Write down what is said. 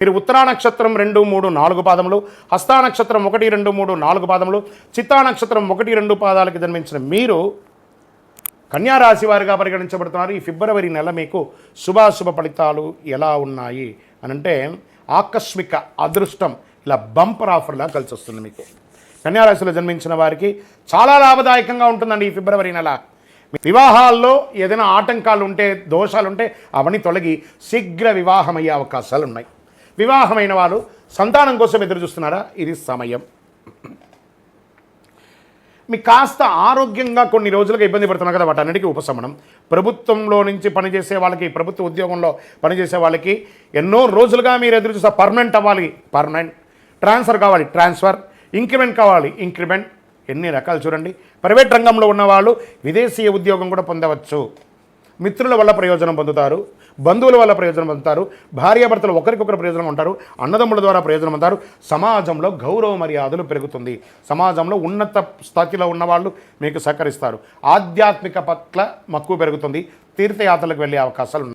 మీరు ఉత్తరా నక్షత్రం 2, 3, 4 పాదములు, హస్తా నక్షత్రం 1, 2, 3, 4 పాదములు, చిత్తా నక్షత్రం 1, 2 పాదాలకు జన్మించిన మీరు కన్యారాశి వారిగా పరిగణించబడుతున్నారు. ఈ ఫిబ్రవరి నెల మీకు శుభాశుభ ఫలితాలు ఎలా ఉన్నాయి అని అంటే ఆకస్మిక అదృష్టం ఇలా బంపర్ ఆఫర్లా కలిసి వస్తుంది. మీకు కన్యారాశిలో జన్మించిన వారికి చాలా లాభదాయకంగా ఉంటుందండి ఈ ఫిబ్రవరి నెల. వివాహాల్లో ఏదైనా ఆటంకాలు ఉంటే, దోషాలుంటే అవన్నీ తొలగి శీఘ్ర వివాహం అయ్యే అవకాశాలు ఉన్నాయి. వివాహమైన వాళ్ళు సంతానం కోసం ఎదురు చూస్తున్నారా? ఇది సమయం. మీకు కాస్త ఆరోగ్యంగా కొన్ని రోజులుగా ఇబ్బంది పడుతున్నారు కదా, వాటన్నిటికీ ఉపశమనం. ప్రభుత్వంలో నుంచి పనిచేసే వాళ్ళకి, ప్రభుత్వ ఉద్యోగంలో పనిచేసే వాళ్ళకి ఎన్నో రోజులుగా మీరు ఎదురు చూస్తే పర్మనెంట్ అవ్వాలి, పర్మనెంట్, ట్రాన్స్ఫర్ కావాలి, ట్రాన్స్ఫర్, ఇంక్రిమెంట్ కావాలి, ఇంక్రిమెంట్, ఎన్ని రకాలు చూడండి. ప్రైవేట్ రంగంలో ఉన్నవాళ్ళు విదేశీయ ఉద్యోగం కూడా పొందవచ్చు. మిత్రుల వల్ల ప్రయోజనం పొందుతారు, బంధువుల వల్ల ప్రయోజనం పొందుతారు, భార్యాభర్తలు ఒకరికొకరు ప్రయోజనం ఉంటారు, అన్నదమ్ముల ద్వారా ప్రయోజనం పొందుతారు. సమాజంలో గౌరవ మర్యాదలు పెరుగుతుంది. సమాజంలో ఉన్నత స్థాయిలో ఉన్నవాళ్ళు మీకు సహకరిస్తారు. ఆధ్యాత్మిక పట్ల మక్కువ పెరుగుతుంది. తీర్థయాత్రలకు వెళ్ళే అవకాశాలు ఉన్నాయి.